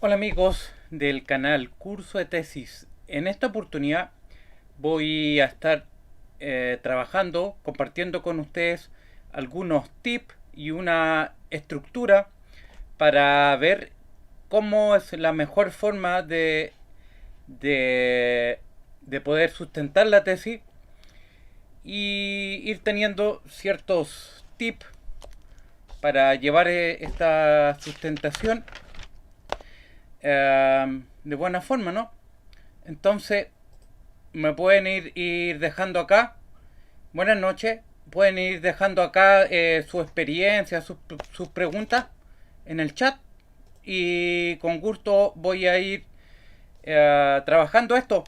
Hola amigos del canal Curso de Tesis. En esta oportunidad voy a estar trabajando, compartiendo con ustedes algunos tips y una estructura para ver cómo es la mejor forma de, de poder sustentar la tesis y ir teniendo ciertos tips para llevar esta sustentación de buena forma, ¿no? Entonces, me pueden ir dejando acá. Buenas noches. Pueden ir dejando acá su experiencia, sus preguntas en el chat. Y con gusto voy a ir trabajando esto.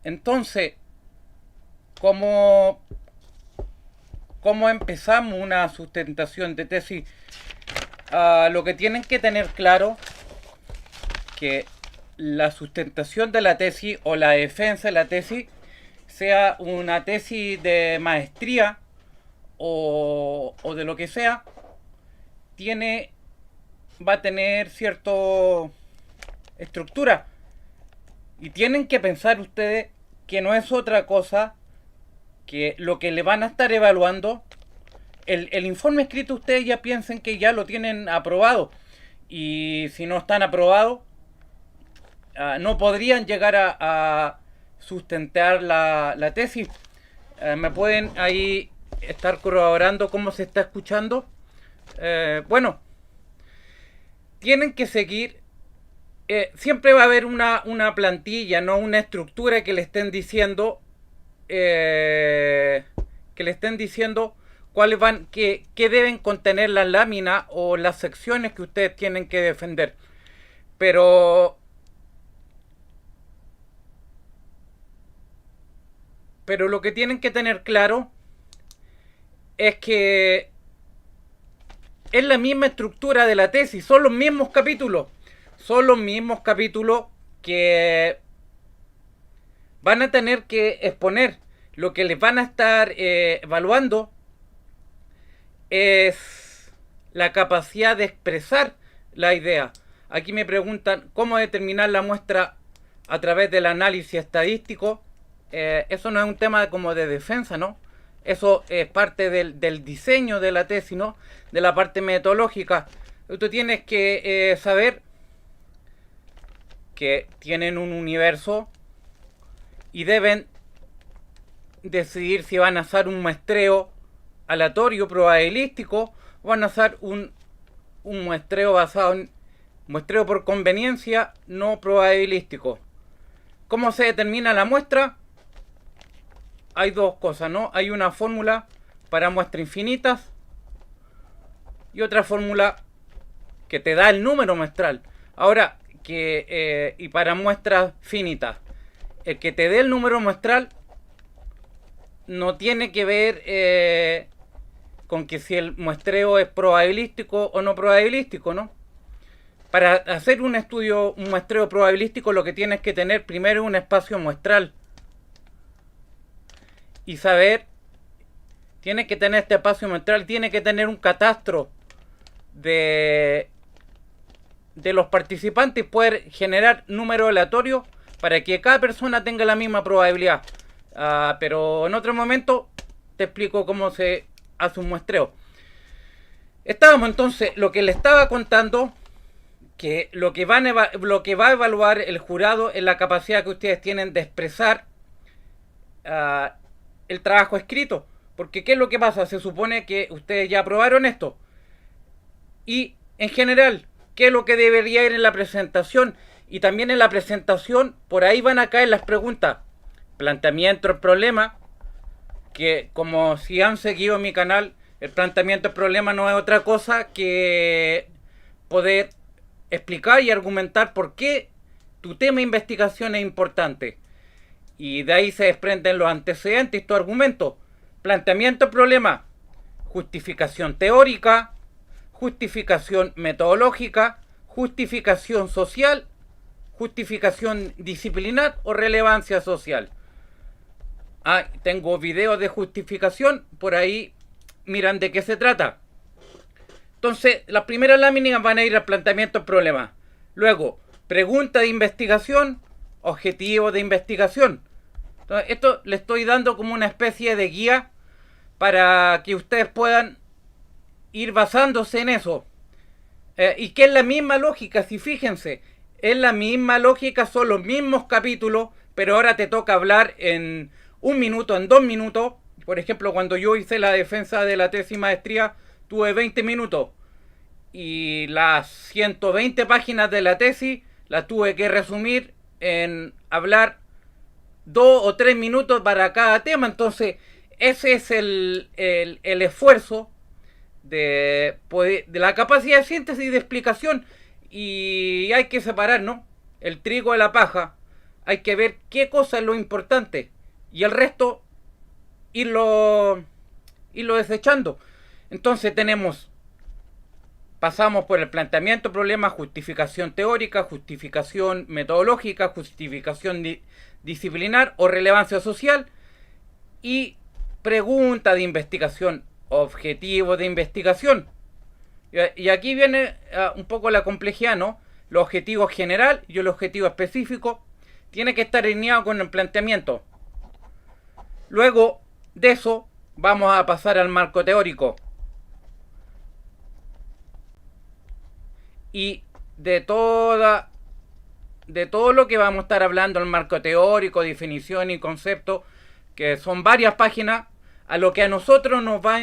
Entonces, ¿cómo, cómo empezamos una sustentación de tesis? Lo que tienen que tener claro que la sustentación de la tesis o la defensa de la tesis sea una tesis de maestría o de lo que sea, va a tener cierta estructura. Y tienen que pensar ustedes que no es otra cosa que lo que le van a estar evaluando. El informe escrito ustedes ya piensen que ya lo tienen aprobado. Y si no están aprobados, no podrían llegar a sustentar la tesis. Me pueden ahí estar corroborando cómo se está escuchando. Bueno, tienen que seguir. Siempre va a haber una plantilla, no una estructura que le estén diciendo cuáles qué deben contener las láminas o las secciones que ustedes tienen que defender. Pero lo que tienen que tener claro es que es la misma estructura de la tesis, son los mismos capítulos. Son los mismos capítulos que van a tener que exponer. Lo que les van a estar evaluando es la capacidad de expresar la idea. Aquí me preguntan cómo determinar la muestra a través del análisis estadístico. Eso no es un tema como de defensa, ¿no? Eso es parte del diseño de la tesis, ¿no? De la parte metodológica. Tú tienes que saber que tienen un universo y deben decidir si van a hacer un muestreo aleatorio probabilístico o van a hacer un muestreo basado en muestreo por conveniencia no probabilístico. ¿Cómo se determina la muestra? Hay dos cosas, ¿no? Hay una fórmula para muestras infinitas y otra fórmula que te da el número muestral. Ahora, y para muestras finitas, el que te dé el número muestral no tiene que ver con que si el muestreo es probabilístico o no probabilístico, ¿no? Para hacer un muestreo probabilístico, lo que tienes que tener primero es un espacio muestral. Y saber, tiene que tener este espacio muestral, tiene que tener un catastro de los participantes y poder generar números aleatorios para que cada persona tenga la misma probabilidad. Pero en otro momento te explico cómo se hace un muestreo. Estábamos entonces, lo que le estaba contando, que lo que va a evaluar el jurado es la capacidad que ustedes tienen de expresar el trabajo escrito. Porque ¿qué es lo que pasa? Se supone que ustedes ya aprobaron esto. Y en general, ¿qué es lo que debería ir en la presentación? Y también en la presentación, por ahí van a caer las preguntas. Planteamiento del problema, que como si han seguido mi canal, el planteamiento del problema no es otra cosa que poder explicar y argumentar por qué tu tema de investigación es importante. Y de ahí se desprenden los antecedentes y tu argumento. Planteamiento del problema, justificación teórica, justificación metodológica, justificación social, justificación disciplinar o relevancia social. Tengo videos de justificación, por ahí miran de qué se trata. Entonces, las primeras láminas van a ir al planteamiento del problema. Luego, pregunta de investigación, objetivo de investigación. Entonces, esto le estoy dando como una especie de guía para que ustedes puedan ir basándose en eso. Y que es la misma lógica, si fíjense, es la misma lógica, son los mismos capítulos, pero ahora te toca hablar en 1 minuto, en 2 minutos. Por ejemplo, cuando yo hice la defensa de la tesis maestría, tuve 20 minutos. Y las 120 páginas de la tesis las tuve que resumir en hablar 2 o 3 minutos para cada tema. Entonces, ese es el esfuerzo de la capacidad de síntesis y de explicación. Y hay que separar, ¿no? El trigo de la paja. Hay que ver qué cosa es lo importante. Y el resto, irlo desechando. Entonces pasamos por el planteamiento problema, justificación teórica, justificación metodológica, justificación disciplinar o relevancia social y pregunta de investigación, objetivo de investigación. Y aquí viene un poco la complejidad, ¿no? El objetivo general y el objetivo específico tiene que estar alineado con el planteamiento. Luego de eso vamos a pasar al marco teórico. Y de todo lo que vamos a estar hablando, el marco teórico, definición y concepto, que son varias páginas, a lo que a nosotros nos va,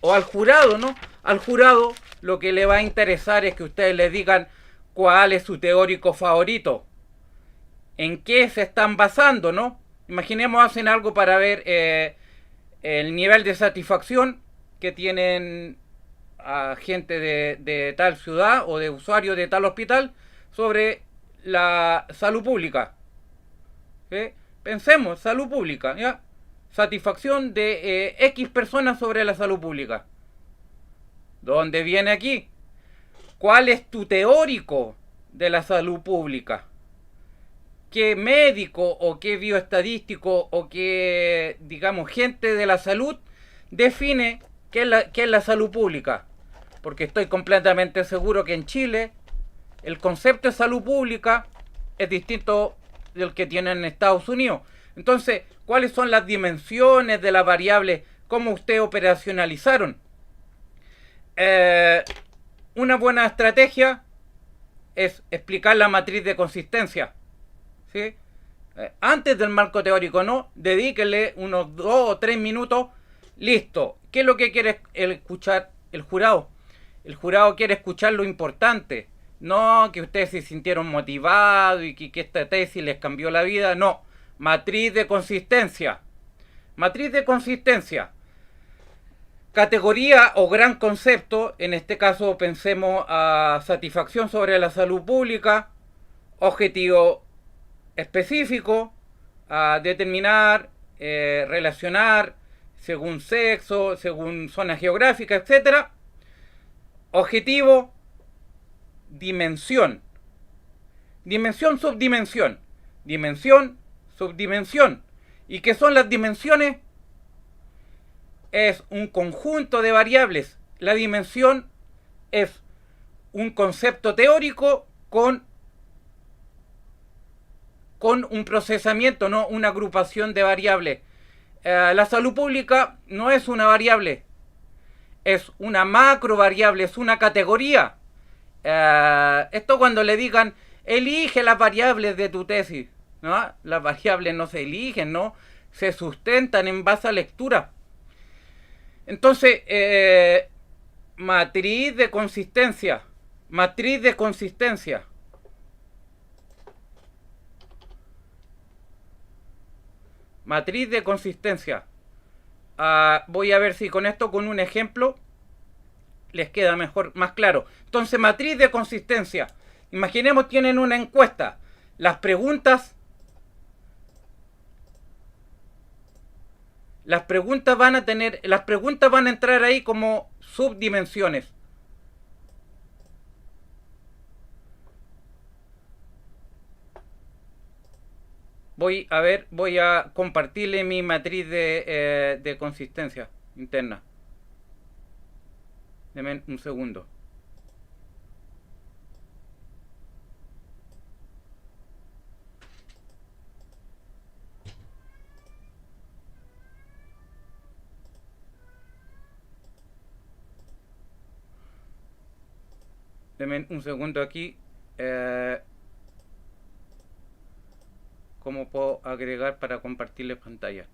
o al jurado, ¿no? Al jurado lo que le va a interesar es que ustedes le digan cuál es su teórico favorito, en qué se están basando, ¿no? Imaginemos hacen algo para ver el nivel de satisfacción que tienen a gente de tal ciudad o de usuarios de tal hospital sobre la salud pública. ¿Sí? Pensemos, salud pública, ¿ya? Satisfacción de X personas sobre la salud pública. ¿Dónde viene aquí? ¿Cuál es tu teórico de la salud pública? ¿Qué médico o qué bioestadístico o qué, digamos, gente de la salud define qué es la salud pública? Porque estoy completamente seguro que en Chile el concepto de salud pública es distinto del que tienen en Estados Unidos. Entonces, ¿cuáles son las dimensiones de las variables? ¿Cómo ustedes operacionalizaron? Una buena estrategia es explicar la matriz de consistencia. ¿Sí? Antes del marco teórico, ¿no? Dedíquele unos 2 o 3 minutos. Listo. ¿Qué es lo que quiere escuchar el jurado? El jurado quiere escuchar lo importante. No que ustedes se sintieron motivados y que esta tesis les cambió la vida. No. Matriz de consistencia. Matriz de consistencia. Categoría o gran concepto. En este caso pensemos a satisfacción sobre la salud pública. Objetivo específico. A determinar, relacionar según sexo, según zona geográfica, etcétera. Objetivo, dimensión. Dimensión, subdimensión. Dimensión, subdimensión. ¿Y qué son las dimensiones? Es un conjunto de variables. La dimensión es un concepto teórico con un procesamiento, no una agrupación de variables. La salud pública no es una variable. Es una macro variable, es una categoría. Esto cuando le digan, elige las variables de tu tesis, ¿no? Las variables no se eligen, ¿no? Se sustentan en base a lectura. Entonces, matriz de consistencia. Matriz de consistencia. Matriz de consistencia. Voy a ver si con esto, con un ejemplo, les queda mejor, más claro. Entonces, matriz de consistencia. Imaginemos tienen una encuesta. Las preguntas van a entrar ahí como subdimensiones. Voy a compartirle mi matriz de consistencia interna. Deme un segundo. Denme un segundo aquí. ¿Cómo puedo agregar para compartirles pantalla?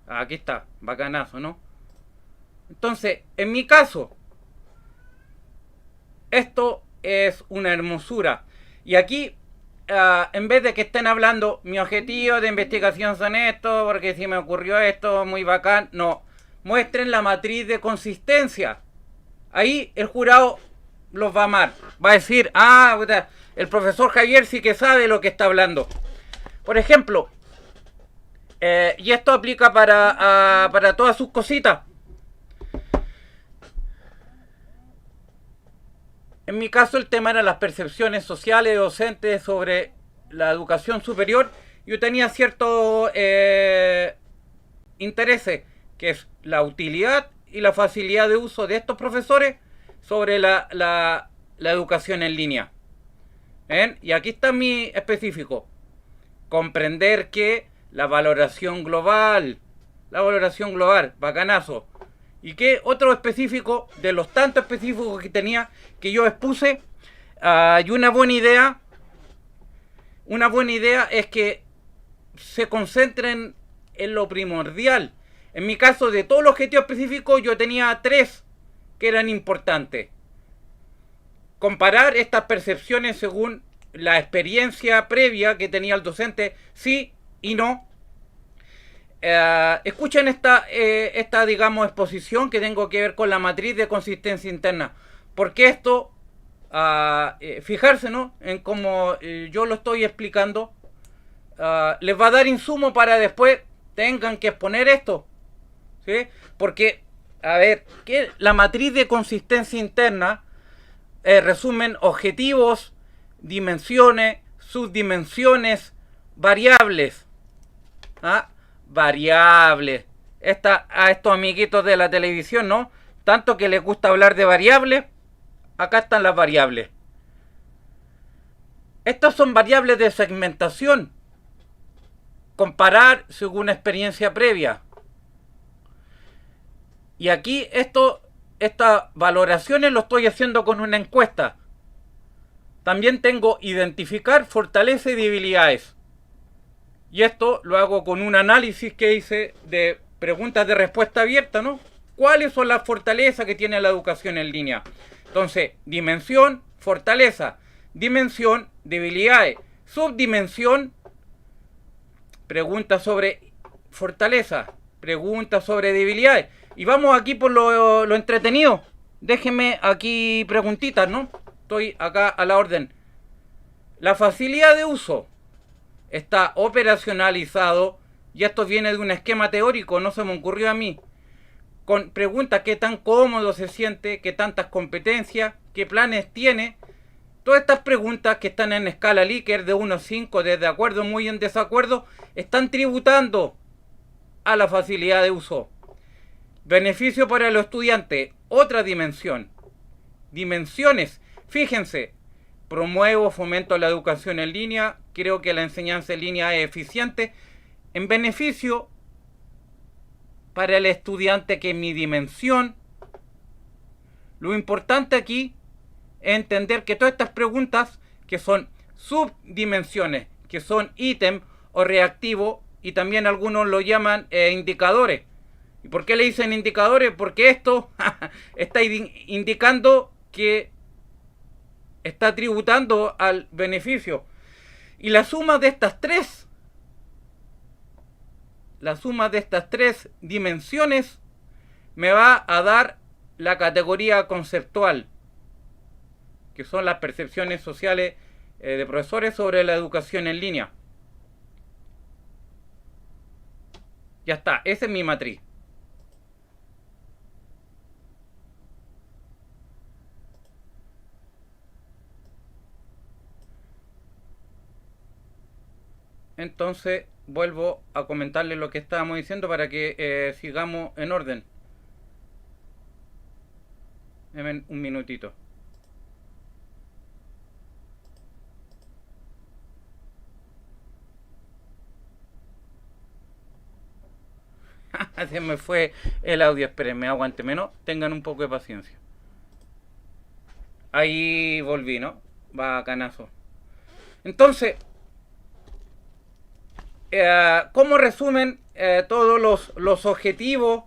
Aquí está, bacanazo, ¿no? Entonces, en mi caso, esto es una hermosura. Y aquí, en vez de que estén hablando, mi objetivo de investigación son esto, porque si me ocurrió esto, muy bacán, no. Muestren la matriz de consistencia. Ahí el jurado los va a amar. Va a decir, el profesor Javier sí que sabe lo que está hablando. Por ejemplo, y esto aplica para todas sus cositas. En mi caso el tema era las percepciones sociales docentes sobre la educación superior. Yo tenía cierto intereses, que es la utilidad y la facilidad de uso de estos profesores sobre la educación en línea. ¿Ven? Y aquí está mi específico. Comprender que la valoración global, bacanazo. Y que otro específico, de los tantos específicos que tenía, que yo expuse, y una buena idea es que se concentren en lo primordial. En mi caso, de todos los objetivos específicos, yo tenía 3 que eran importantes. Comparar estas percepciones según la experiencia previa que tenía el docente, sí y no. Escuchen esta, digamos, exposición que tengo que ver con la matriz de consistencia interna. Porque esto, fijarse, ¿no?, en cómo yo lo estoy explicando, les va a dar insumo para después tengan que exponer esto, ¿sí? Porque, a ver, que la matriz de consistencia interna resumen objetivos, dimensiones, subdimensiones, variables. Variables. A estos amiguitos de la televisión, ¿no? Tanto que les gusta hablar de variables, acá están las variables. Estas son variables de segmentación. Comparar según experiencia previa. Y aquí estas valoraciones lo estoy haciendo con una encuesta. También tengo identificar fortalezas y debilidades. Y esto lo hago con un análisis que hice de preguntas de respuesta abierta, ¿no? ¿Cuáles son las fortalezas que tiene la educación en línea? Entonces, dimensión, fortaleza. Dimensión, debilidades. Subdimensión, preguntas sobre fortaleza. Preguntas sobre debilidades. Y vamos aquí por lo entretenido. Déjenme aquí preguntitas, ¿no? Estoy acá a la orden. La facilidad de uso. Está operacionalizado, y esto viene de un esquema teórico, no se me ocurrió a mí, con preguntas: qué tan cómodo se siente, qué tantas competencias, qué planes tiene. Todas estas preguntas, que están en escala Likert de 1 a 5, desde acuerdo, muy en desacuerdo, están tributando a la facilidad de uso. Beneficio para los estudiantes, otra dimensión. Dimensiones, fíjense: promuevo, fomento la educación en línea, creo que la enseñanza en línea es eficiente, en beneficio para el estudiante, que es mi dimensión. Lo importante aquí es entender que todas estas preguntas, que son subdimensiones, que son ítem o reactivo, y también algunos lo llaman indicadores. ¿Y por qué le dicen indicadores? Porque esto está indicando que está tributando al beneficio. Y la suma de estas tres dimensiones me va a dar la categoría conceptual, que son las percepciones sociales de profesores sobre la educación en línea. Ya está, esa es mi matriz. Entonces vuelvo a comentarles lo que estábamos diciendo para que sigamos en orden. Denme un minutito. Se me fue el audio, espérenme, aguánteme, ¿no? Tengan un poco de paciencia. Ahí volví, ¿no? Bacanazo. Entonces, ¿cómo resumen todos los objetivos,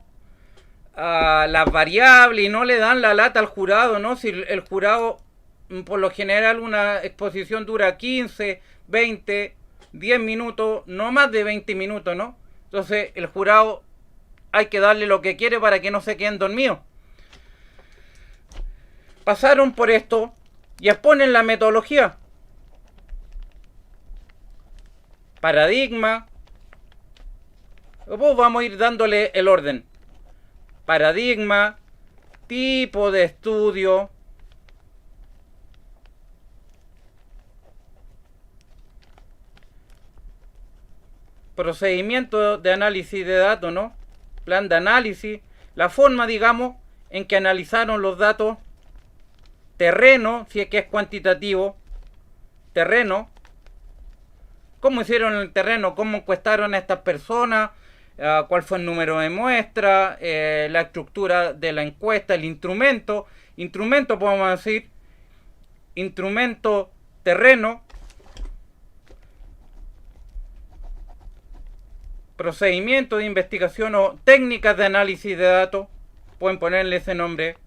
las variables, y no le dan la lata al jurado, ¿no? Si el jurado, por lo general, una exposición dura 15, 20, 10 minutos, no más de 20 minutos, ¿no? Entonces, el jurado hay que darle lo que quiere para que no se queden dormidos. Pasaron por esto y exponen la metodología. Paradigma. Pues vamos a ir dándole el orden. Paradigma, tipo de estudio, procedimiento de análisis de datos, ¿no? Plan de análisis, la forma, digamos, en que analizaron los datos, terreno, si es que es cuantitativo, terreno, cómo hicieron el terreno, cómo encuestaron a estas personas, cuál fue el número de muestra, la estructura de la encuesta, el instrumento podemos decir, instrumento terreno, procedimiento de investigación o técnicas de análisis de datos, pueden ponerle ese nombre,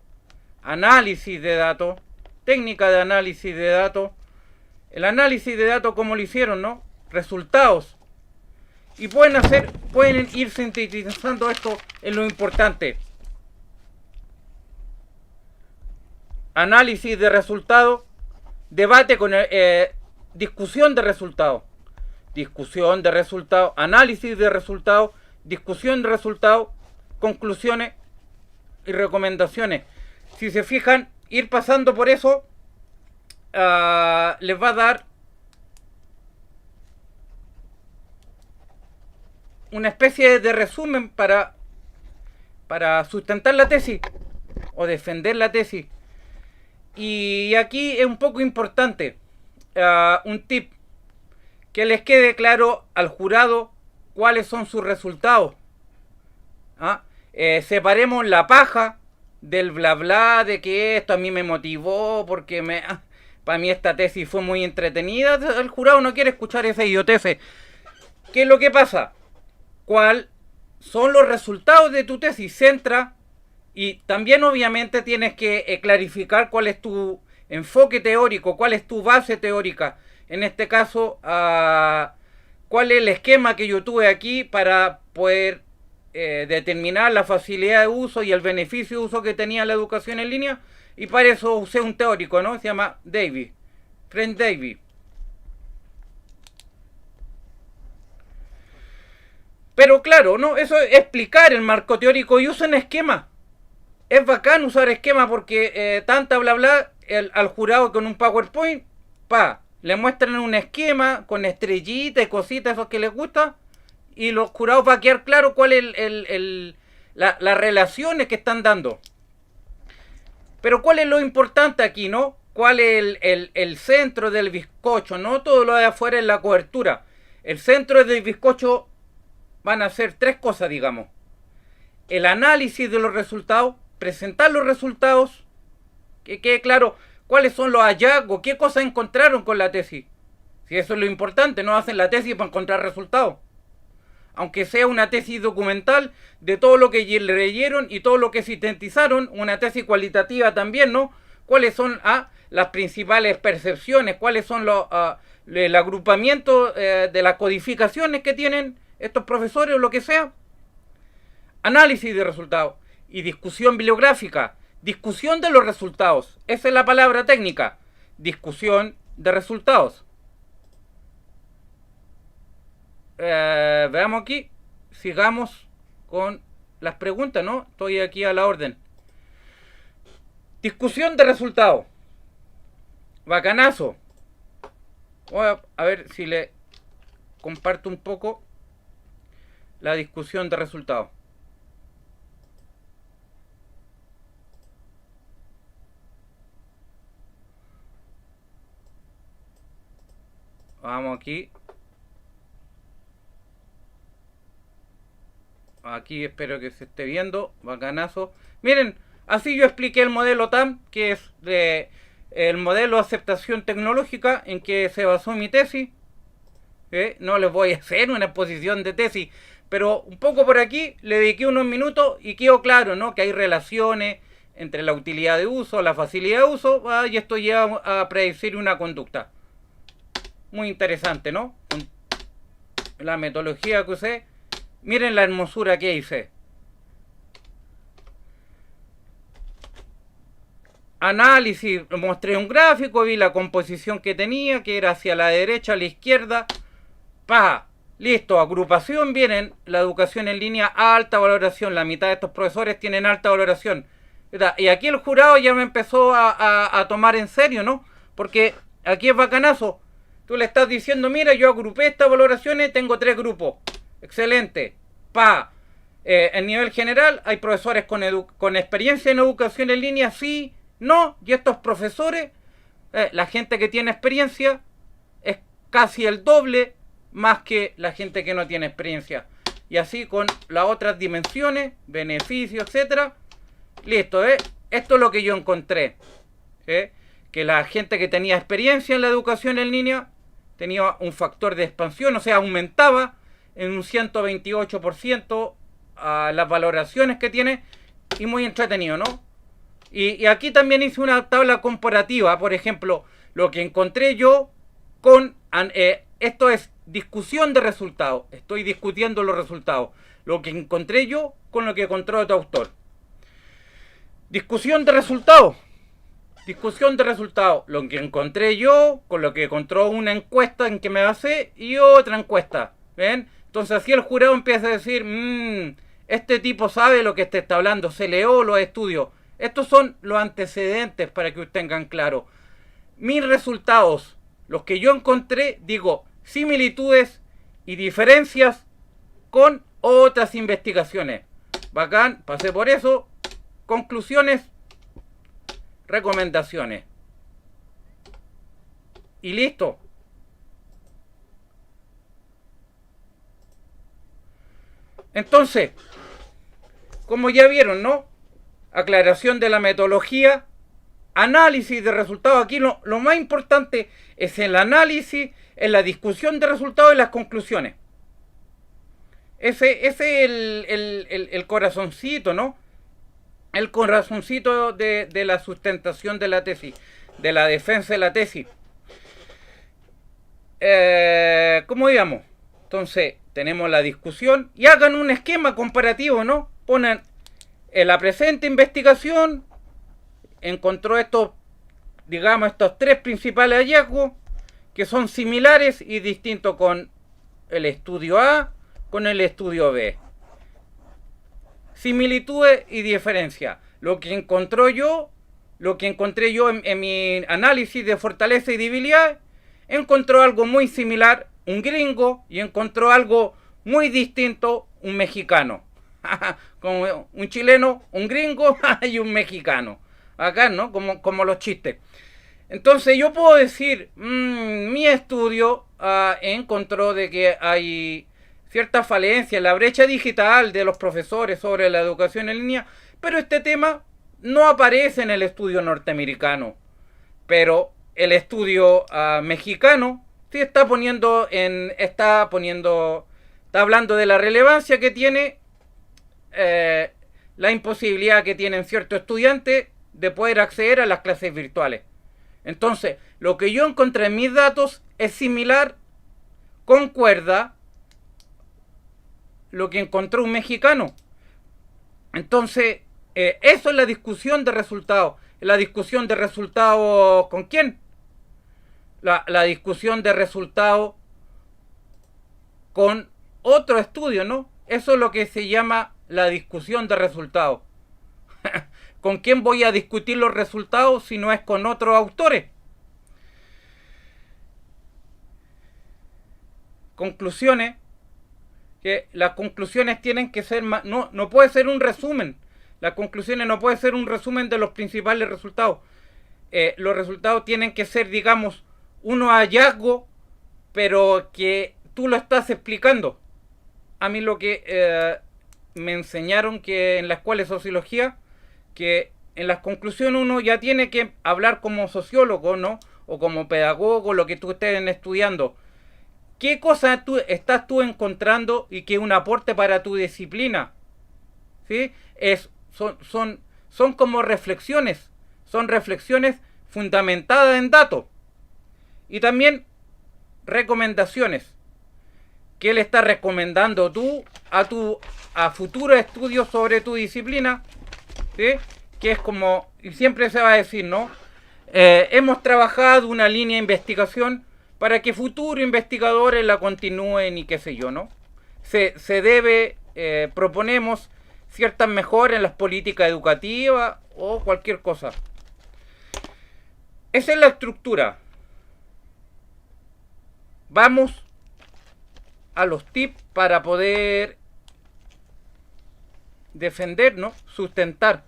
análisis de datos, técnica de análisis de datos, el análisis de datos como lo hicieron, ¿no? Resultados. Y pueden ir sintetizando esto en lo importante. Análisis de resultados, debate con discusión de resultados. Discusión de resultados, análisis de resultados, discusión de resultados, conclusiones y recomendaciones. Si se fijan, ir pasando por eso les va a dar una especie de resumen para sustentar la tesis o defender la tesis. Y aquí es un poco importante un tip, que les quede claro al jurado cuáles son sus resultados. Separemos la paja del bla bla de que esto a mí me motivó porque para mí esta tesis fue muy entretenida. El jurado no quiere escuchar esa idiotez. ¿Qué es lo que pasa? ¿Cuáles son los resultados de tu tesis? Centra, y también obviamente tienes que clarificar cuál es tu enfoque teórico, cuál es tu base teórica. En este caso, cuál es el esquema que yo tuve aquí para poder determinar la facilidad de uso y el beneficio de uso que tenía la educación en línea. Y para eso usé un teórico, ¿no? Se llama Davey, Frank Davey. Pero claro, ¿no? Eso es explicar el marco teórico y usen esquema. Es bacán usar esquema porque tanta bla bla al jurado con un PowerPoint, le muestran un esquema con estrellitas y cositas, esos que les gusta, y los jurados va a quedar claro cuál es las relaciones que están dando. Pero cuál es lo importante aquí, ¿no? ¿Cuál es el centro del bizcocho? No todo lo de afuera es la cobertura. El centro del bizcocho van a ser tres cosas, digamos. El análisis de los resultados, presentar los resultados, que quede claro cuáles son los hallazgos, qué cosas encontraron con la tesis. Si eso es lo importante, no hacen la tesis para encontrar resultados. Aunque sea una tesis documental de todo lo que leyeron y todo lo que sintetizaron, una tesis cualitativa también, ¿no? ¿Cuáles son las principales percepciones? ¿Cuáles son el agrupamiento de las codificaciones que tienen estos profesores o lo que sea? Análisis de resultados y discusión bibliográfica. Discusión de los resultados. Esa es la palabra técnica. Discusión de resultados. Veamos aquí. Sigamos con las preguntas, ¿no? Estoy aquí a la orden. Discusión de resultados. Bacanazo. Voy a ver si le comparto un poco la discusión de resultados. Vamos aquí. Aquí espero que se esté viendo. Bacanazo. Miren, así yo expliqué el modelo TAM, que es el modelo de aceptación tecnológica en que se basó mi tesis. No les voy a hacer una exposición de tesis, pero un poco por aquí le dediqué unos minutos y quedó claro, ¿no?, que hay relaciones entre la utilidad de uso, la facilidad de uso, y esto lleva a predecir una conducta. Muy interesante, ¿no? La metodología que usé. Miren la hermosura que hice. Análisis, mostré un gráfico, vi la composición que tenía, que era hacia la derecha, a la izquierda. Listo, agrupación, vienen la educación en línea, alta valoración, la mitad de estos profesores tienen alta valoración. Y aquí el jurado ya me empezó a tomar en serio, ¿no? Porque aquí es bacanazo. Tú le estás diciendo, mira, yo agrupé estas valoraciones, tengo 3 grupos. Excelente. En nivel general, hay profesores con experiencia en educación en línea, sí, no, y estos profesores, la gente que tiene experiencia es casi el doble más que la gente que no tiene experiencia. Y así con las otras dimensiones, beneficios, etcétera. Listo, esto es lo que yo encontré. Que la gente que tenía experiencia en la educación en línea tenía un factor de expansión, o sea, aumentaba en un 128% a las valoraciones que tiene, y muy entretenido, ¿no? Y aquí también hice una tabla comparativa, por ejemplo, lo que encontré yo con... esto es discusión de resultados, estoy discutiendo los resultados. Lo que encontré yo con lo que encontró otro autor. Discusión de resultados. Discusión de resultados. Lo que encontré yo con lo que encontró una encuesta en que me basé y otra encuesta. ¿Ven? Entonces así el jurado empieza a decir, este tipo sabe lo que te está hablando, se leó los estudios. Estos son los antecedentes para que ustedes tengan claro. Mis resultados, los que yo encontré, digo, similitudes y diferencias con otras investigaciones. Bacán, pasé por eso. Conclusiones, recomendaciones. Y listo. Entonces, como ya vieron, ¿no? Aclaración de la metodología, análisis de resultados. Aquí lo más importante es el análisis, en la discusión de resultados y las conclusiones. Ese es el corazoncito, ¿no? El corazoncito de la sustentación de la tesis, de la defensa de la tesis. ¿Cómo digamos? Entonces, tenemos la discusión y hagan un esquema comparativo, ¿no? Ponen en la presente investigación, encontró estos 3 principales hallazgos que son similares y distintos con el estudio A, con el estudio B. Similitudes y diferencias. Lo que encontré yo en mi análisis de fortaleza y debilidad, encontró algo muy similar un gringo y encontró algo muy distinto un mexicano. Como un chileno, un gringo y un mexicano. Acá, ¿no? Como los chistes. Entonces yo puedo decir, mi estudio encontró de que hay cierta falencia en la brecha digital de los profesores sobre la educación en línea, pero este tema no aparece en el estudio norteamericano. Pero el estudio mexicano sí está hablando de la relevancia que tiene la imposibilidad que tienen ciertos estudiantes de poder acceder a las clases virtuales. Entonces, lo que yo encontré en mis datos es similar, concuerda lo que encontró un mexicano. Entonces, eso es la discusión de resultados. ¿La discusión de resultados con quién? La discusión de resultados con otro estudio, ¿no? Eso es lo que se llama la discusión de resultados. ¿Con quién voy a discutir los resultados si no es con otros autores? Conclusiones. Que las conclusiones tienen que ser más, no puede ser un resumen. Las conclusiones no puede ser un resumen de los principales resultados. Los resultados tienen que ser, digamos, unos hallazgos, pero que tú lo estás explicando. A mí lo que me enseñaron que en la escuela de sociología, que en las conclusiones uno ya tiene que hablar como sociólogo, ¿no? O como pedagogo, lo que tú estés estudiando. ¿Qué cosas estás tú encontrando y que es un aporte para tu disciplina? ¿Sí? Son como reflexiones. Son reflexiones fundamentadas en datos. Y también recomendaciones. ¿Qué le estás recomendando tú a futuros estudios sobre tu disciplina? ¿Sí? Que es como, y siempre se va a decir, ¿no? Hemos trabajado una línea de investigación para que futuros investigadores la continúen y qué sé yo, ¿no? Proponemos ciertas mejoras en las políticas educativas o cualquier cosa. Esa es la estructura. Vamos a los tips para poder defendernos, sustentar.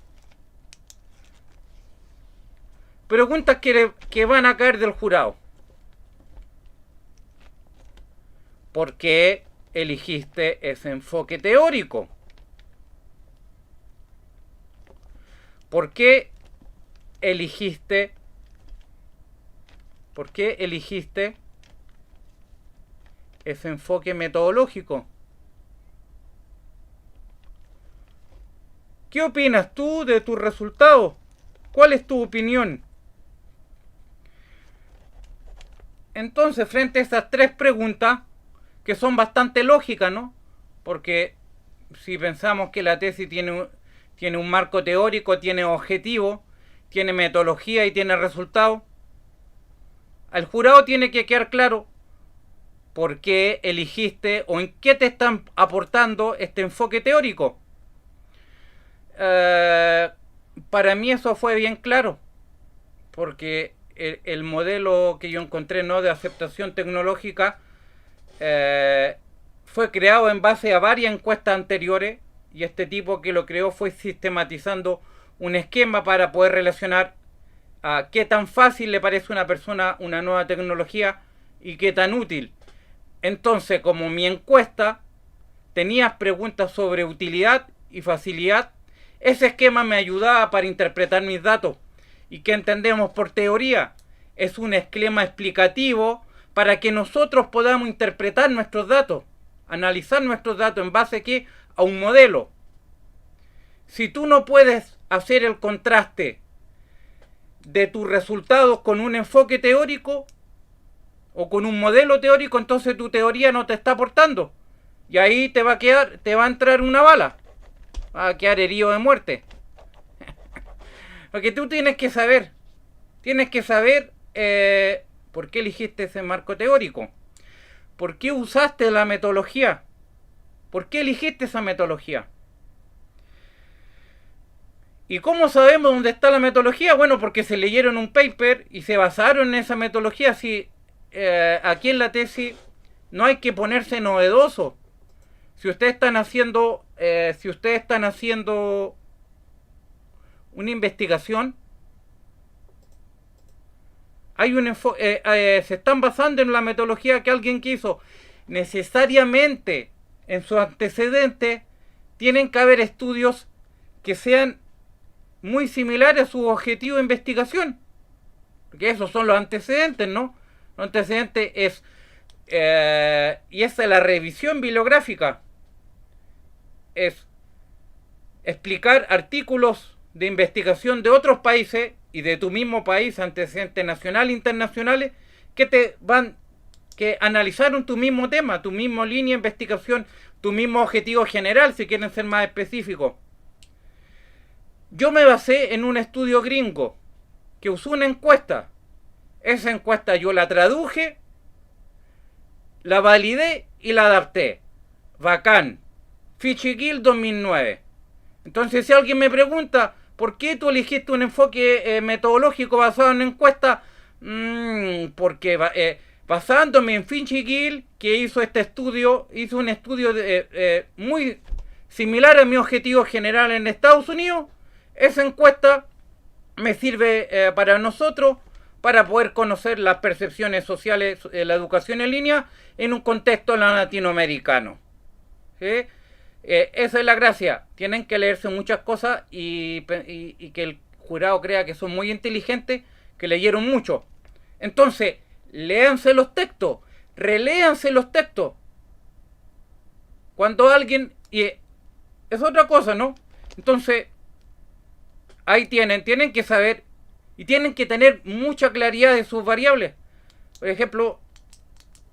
Preguntas que van a caer del jurado. ¿Por qué eligiste ese enfoque teórico? ¿Por qué eligiste ese enfoque metodológico? ¿Qué opinas tú de tus resultados? ¿Cuál es tu opinión? Entonces, frente a estas tres preguntas, que son bastante lógicas, ¿no? Porque si pensamos que la tesis tiene un marco teórico, tiene objetivo, tiene metodología y tiene resultados, al jurado tiene que quedar claro por qué eligiste o en qué te están aportando este enfoque teórico. Para mí eso fue bien claro, porque el modelo que yo encontré, ¿no?, de aceptación tecnológica fue creado en base a varias encuestas anteriores, y este tipo que lo creó fue sistematizando un esquema para poder relacionar a qué tan fácil le parece a una persona una nueva tecnología y qué tan útil. Entonces, como mi encuesta tenía preguntas sobre utilidad y facilidad, ese esquema me ayudaba para interpretar mis datos. ¿Y qué entendemos por teoría? Es un esquema explicativo para que nosotros podamos interpretar nuestros datos, analizar nuestros datos en base ¿qué? A un modelo. Si tú no puedes hacer el contraste de tus resultados con un enfoque teórico o con un modelo teórico, entonces tu teoría no te está aportando. Y ahí te va a entrar una bala. Va a quedar herido de muerte. Porque tú tienes que saber por qué eligiste ese marco teórico. ¿Por qué usaste la metodología? ¿Por qué eligiste esa metodología? ¿Y cómo sabemos dónde está la metodología? Bueno, porque se leyeron un paper y se basaron en esa metodología. Si aquí en la tesis no hay que ponerse novedoso. Si ustedes están haciendo una investigación, se están basando en la metodología que alguien quiso. Necesariamente en sus antecedentes tienen que haber estudios que sean muy similares a su objetivo de investigación, porque esos son los antecedentes, ¿no? Los antecedentes y esa es la revisión bibliográfica, es explicar artículos de investigación de otros países y de tu mismo país, antecedentes nacionales e internacionales, que analizaron tu mismo tema, tu misma línea de investigación, tu mismo objetivo general, si quieren ser más específicos. Yo me basé en un estudio gringo que usó una encuesta. Esa encuesta yo la traduje, la validé y la adapté. Bacán. Fitch-Gill 2009. Entonces, si alguien me pregunta ¿por qué tú elegiste un enfoque metodológico basado en encuestas? Porque basándome en Fitch-Gill, que hizo un estudio muy similar a mi objetivo general en Estados Unidos. Esa encuesta me sirve para nosotros, para poder conocer las percepciones sociales de la educación en línea en un contexto latinoamericano. ¿Sí? Esa es la gracia. Tienen que leerse muchas cosas y que el jurado crea que son muy inteligentes, que leyeron mucho. Entonces, léanse los textos, reléanse los textos. Cuando alguien... Y es otra cosa, ¿no? Entonces, ahí tienen que saber y tienen que tener mucha claridad de sus variables. Por ejemplo,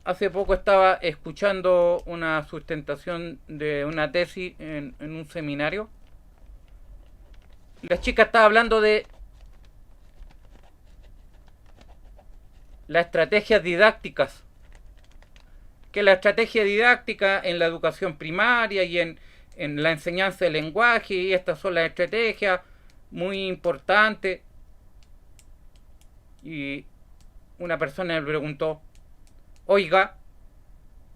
hace poco estaba escuchando una sustentación de una tesis en un seminario. La chica estaba hablando de las estrategias didácticas. Que la estrategia didáctica en la educación primaria y en la enseñanza del lenguaje, y estas son las estrategias muy importantes. Y una persona me preguntó, oiga,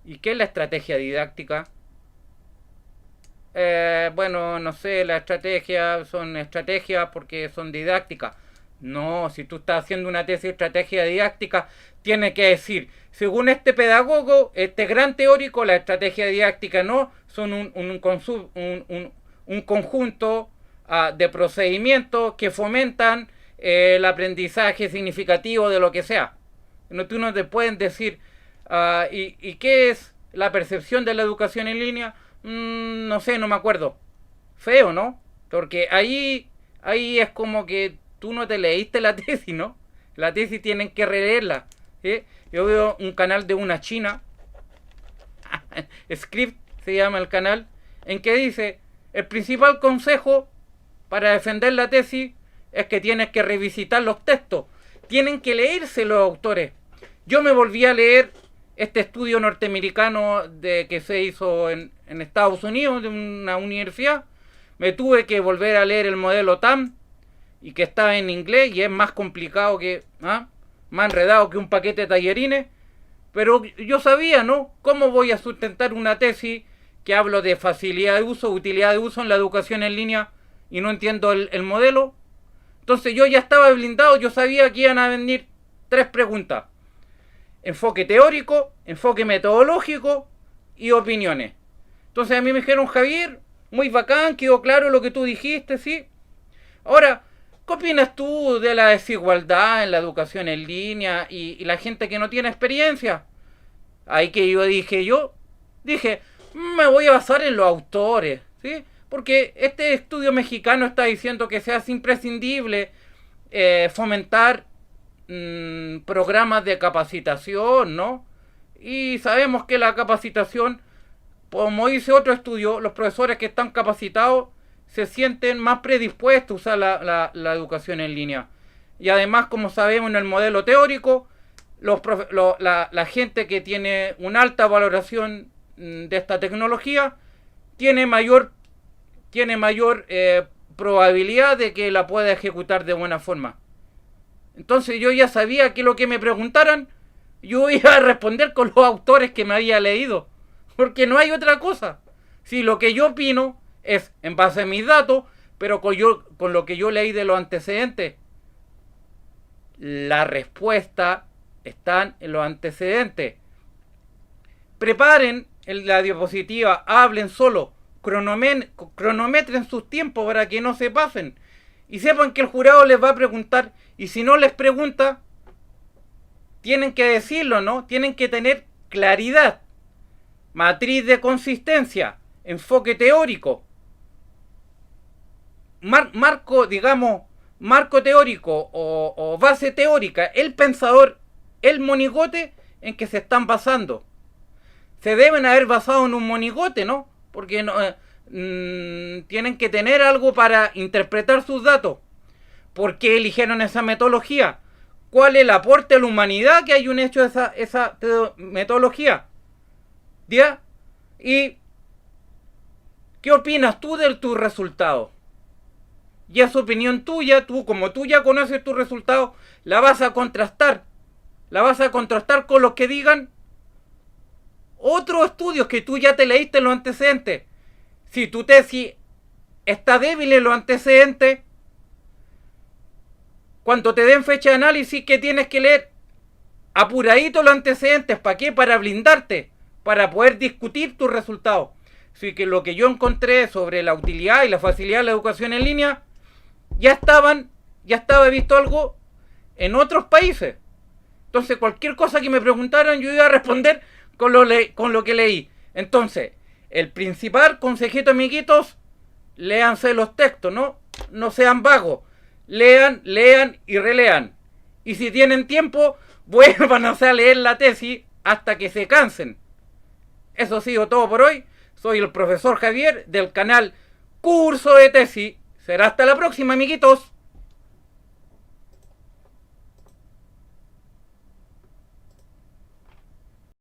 ¿y qué es la estrategia didáctica? Bueno, no sé, las estrategias son estrategias porque son didácticas. No, si tú estás haciendo una tesis de estrategia didáctica, tienes que decir, según este pedagogo, este gran teórico, la estrategia didáctica no, son un conjunto de procedimientos que fomentan el aprendizaje significativo de lo que sea. No, tú no te pueden decir, ¿y qué es la percepción de la educación en línea? No sé, no me acuerdo. Feo, ¿no? Porque ahí es como que tú no te leíste la tesis, ¿no? La tesis tienen que releerla. ¿Sí? Yo veo un canal de una china, Script se llama el canal, en que dice, el principal consejo para defender la tesis es que tienes que revisitar los textos. Tienen que leerse los autores. Yo me volví a leer este estudio norteamericano que se hizo en Estados Unidos, de una universidad. Me tuve que volver a leer el modelo TAM, y que está en inglés, y es más complicado que... más enredado que un paquete de tallarines. Pero yo sabía, ¿no? ¿Cómo voy a sustentar una tesis que hablo de facilidad de uso, utilidad de uso en la educación en línea y no entiendo el modelo? Entonces yo ya estaba blindado, yo sabía que iban a venir 3 preguntas. Enfoque teórico, enfoque metodológico y opiniones. Entonces a mí me dijeron, Javier, muy bacán, quedó claro lo que tú dijiste, ¿sí? Ahora, ¿qué opinas tú de la desigualdad en la educación en línea y la gente que no tiene experiencia? Ahí que yo dije, me voy a basar en los autores, ¿sí? Porque este estudio mexicano está diciendo que se hace imprescindible fomentar programas de capacitación, ¿no? Y sabemos que la capacitación, como dice otro estudio, los profesores que están capacitados se sienten más predispuestos a usar la educación en línea. Y además, como sabemos en el modelo teórico, la gente que tiene una alta valoración de esta tecnología tiene mayor probabilidad de que la pueda ejecutar de buena forma. Entonces yo ya sabía que lo que me preguntaran, yo iba a responder con los autores que me había leído, porque no hay otra cosa. Si lo que yo opino es en base a mis datos, pero con lo que yo leí de los antecedentes. La respuesta está en los antecedentes. Preparen la diapositiva, hablen solo, cronometren sus tiempos para que no se pasen. Y sepan que el jurado les va a preguntar, y si no les pregunta, tienen que decirlo, ¿no? Tienen que tener claridad, matriz de consistencia, enfoque teórico, marco teórico o base teórica, el pensador, el monigote en que se están basando. Se deben haber basado en un monigote, ¿no? Porque no, tienen que tener algo para interpretar sus datos. ¿Por qué eligieron esa metodología? ¿Cuál es el aporte a la humanidad que hay un hecho de esa metodología? ¿Ya? ¿Y qué opinas tú de tus resultados? Y esa opinión tuya, como tú ya conoces tus resultados, la vas a contrastar. La vas a contrastar con los que digan otros estudios que tú ya te leíste en los antecedentes. Si tu tesis está débil en los antecedentes, cuando te den fecha de análisis, ¿qué tienes que leer? Apuradito los antecedentes. ¿Para qué? Para blindarte, para poder discutir tus resultados. Así que lo que yo encontré sobre la utilidad y la facilidad de la educación en línea, ya estaba visto algo en otros países. Entonces cualquier cosa que me preguntaran yo iba a responder con lo que leí. Entonces, el principal consejito, amiguitos, léanse los textos, no sean vagos. Lean y relean. Y si tienen tiempo, vuelvan a leer la tesis hasta que se cansen. Eso ha sido todo por hoy. Soy el profesor Javier del canal Curso de Tesis. Será hasta la próxima, amiguitos.